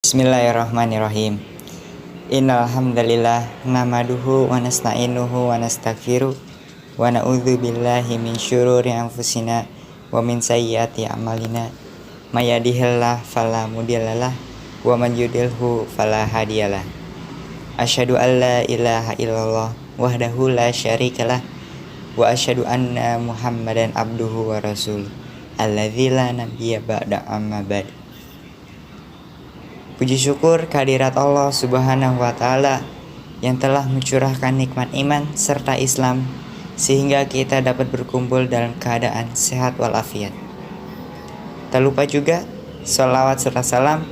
Bismillahirrahmanirrahim. Innal hamdalillah nahmaduhu wa nasta'inuhu wa nastaghfiruh wa na'udzu billahi min syururi anfusina wa min sayyiati a'malina. May yahdihillahu fala mudhillalah wa man yudlilhu fala hadiyalah. Asyhadu an la ilaha illallah wahdahu la syarikalah wa asyhadu anna Muhammadan abduhu wa rasuluh alladzi la nabiyya ba'da amma ba'd. Puji syukur kehadirat Allah Subhanahu wa Ta'ala yang telah mencurahkan nikmat iman serta Islam sehingga kita dapat berkumpul dalam keadaan sehat walafiat. Tak lupa juga sholawat serta salam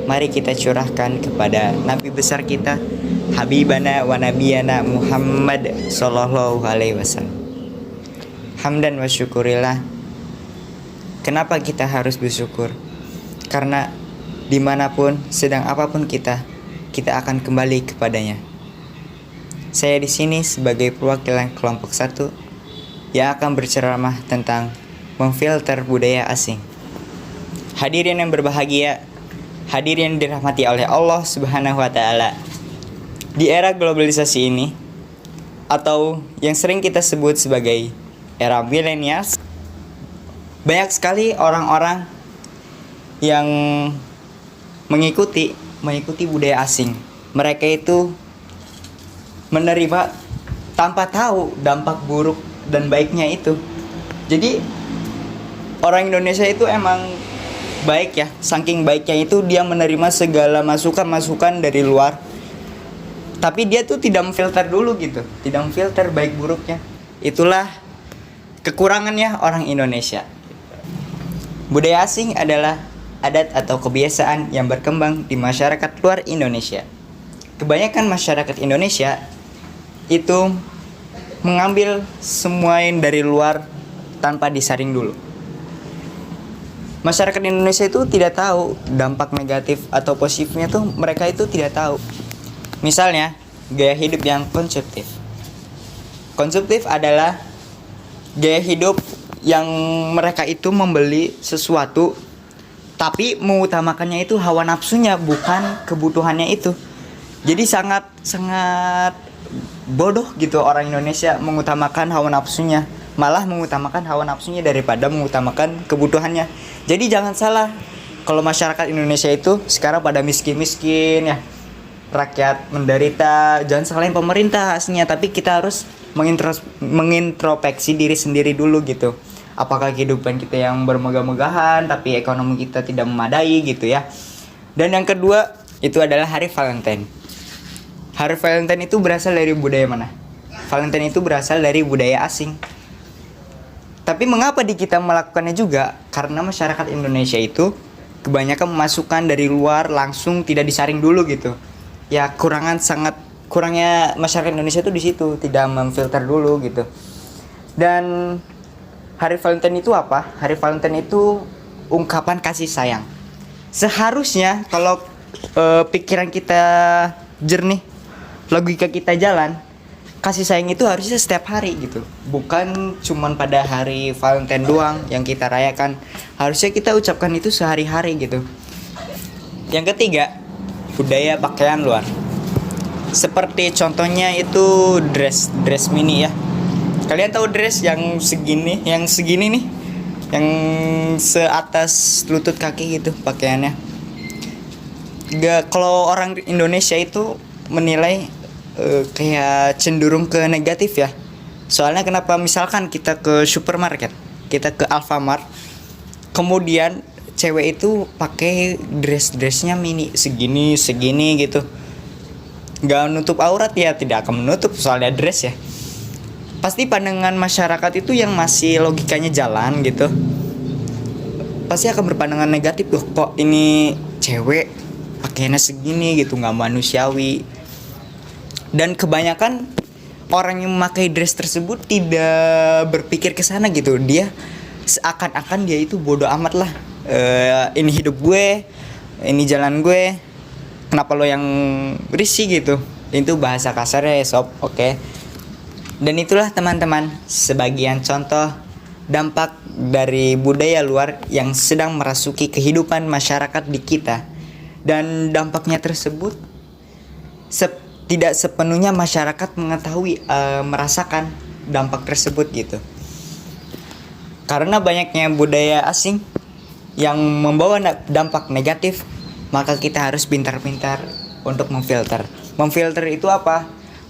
mari kita curahkan kepada Nabi besar kita, Habibana wa Nabiyana Muhammad Sallallahu Alaihi Wasallam. Hamdan wa syukurillah. Kenapa kita harus bersyukur? Karena dimanapun, sedang apapun kita akan kembali kepadanya. Saya di sini sebagai perwakilan kelompok 1 yang akan berceramah tentang memfilter budaya asing. Hadirin yang berbahagia, hadirin yang dirahmati oleh Allah Subhanahu wa Ta'ala. Di era globalisasi ini, atau yang sering kita sebut sebagai era millennials, banyak sekali orang-orang yang mengikuti budaya asing. Mereka itu menerima tanpa tahu dampak buruk dan baiknya itu. Jadi orang Indonesia itu emang baik ya. Saking baiknya itu dia menerima segala masukan dari luar. Tapi dia tuh tidak memfilter dulu gitu. Tidak memfilter baik buruknya. Itulah kekurangannya orang Indonesia. Budaya asing adalah adat atau kebiasaan yang berkembang di masyarakat luar Indonesia. Kebanyakan masyarakat Indonesia itu mengambil semua yang dari luar tanpa disaring dulu. Masyarakat Indonesia itu tidak tahu dampak negatif atau positifnya tuh mereka itu tidak tahu. Misalnya, gaya hidup yang konsumtif. Konsumtif adalah gaya hidup yang mereka itu membeli sesuatu tapi mengutamakannya itu hawa nafsunya, bukan kebutuhannya itu. Jadi sangat bodoh gitu orang Indonesia mengutamakan hawa nafsunya, malah mengutamakan hawa nafsunya daripada mengutamakan kebutuhannya. Jadi jangan salah, kalau masyarakat Indonesia itu sekarang pada miskin-miskin ya, rakyat menderita, jangan salahin pemerintah aslinya, tapi kita harus mengintrospeksi diri sendiri dulu gitu. Apakah kehidupan kita yang bermegah-megahan tapi ekonomi kita tidak memadai gitu ya. Dan yang kedua itu adalah hari Valentine. Hari Valentine itu berasal dari budaya mana? Valentine itu berasal dari budaya asing. Tapi mengapa di kita melakukannya juga? Karena masyarakat Indonesia itu kebanyakan memasukkan dari luar langsung, tidak disaring dulu gitu. Ya kurangnya masyarakat Indonesia itu di situ, tidak memfilter dulu gitu. Dan hari Valentine itu apa? Hari Valentine itu ungkapan kasih sayang. Seharusnya kalau pikiran kita jernih, logika kita jalan, kasih sayang itu harusnya setiap hari gitu. Bukan cuman pada hari Valentine doang yang kita rayakan. Harusnya kita ucapkan itu sehari-hari gitu. Yang ketiga, budaya pakaian luar. Seperti contohnya itu dress mini ya. Kalian tahu dress yang segini nih, yang seatas lutut kaki gitu pakaiannya. Kalau orang Indonesia itu menilai kayak cenderung ke negatif ya. Soalnya kenapa? Misalkan kita ke supermarket, kita ke Alfamart, kemudian cewek itu pakai dressnya mini segini gitu, nggak menutup aurat ya, tidak akan menutup soalnya dress ya. Pasti pandangan masyarakat itu yang masih logikanya jalan gitu, pasti akan berpandangan negatif loh, kok ini cewek pakaiannya segini gitu, nggak manusiawi. Dan kebanyakan orang yang memakai dress tersebut tidak berpikir ke sana gitu. Dia seakan-akan dia itu bodoh amat lah. Ini hidup gue, ini jalan gue, kenapa lo yang risih gitu. Itu bahasa kasarnya ya sob, oke. Dan itulah teman-teman sebagian contoh dampak dari budaya luar yang sedang merasuki kehidupan masyarakat di kita. dan dampaknya tersebut tidak sepenuhnya masyarakat mengetahui, merasakan dampak tersebut gitu. Karena banyaknya budaya asing yang membawa dampak negatif, maka kita harus pintar-pintar untuk memfilter. Memfilter itu apa?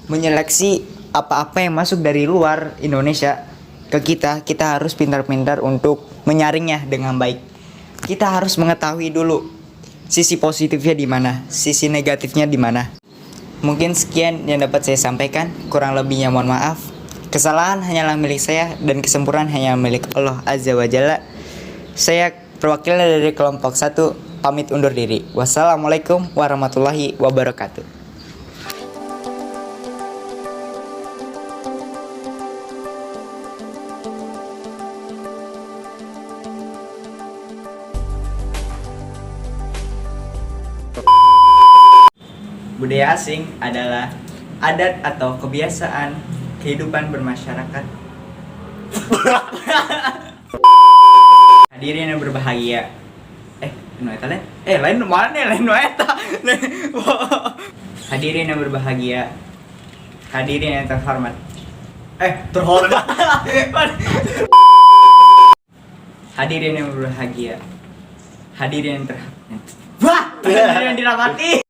Menyeleksi apa-apa yang masuk dari luar Indonesia ke kita. Kita harus pintar-pintar untuk menyaringnya dengan baik. Kita harus mengetahui dulu sisi positifnya di mana, sisi negatifnya di mana. Mungkin sekian yang dapat saya sampaikan, kurang lebihnya mohon maaf. Kesalahan hanyalah milik saya dan kesempurnaan hanya milik Allah Azza wa Jalla. Saya perwakilan dari kelompok 1 pamit undur diri. Wassalamualaikum warahmatullahi wabarakatuh. Budaya asing adalah adat atau kebiasaan kehidupan bermasyarakat. Hadirin yang berbahagia. Lain mana nih? Lain eta. Hadirin yang berbahagia. Hadirin yang terhormat. Terhormat. Hadirin yang berbahagia. Hadirin yang Hadirin yang dirahmati.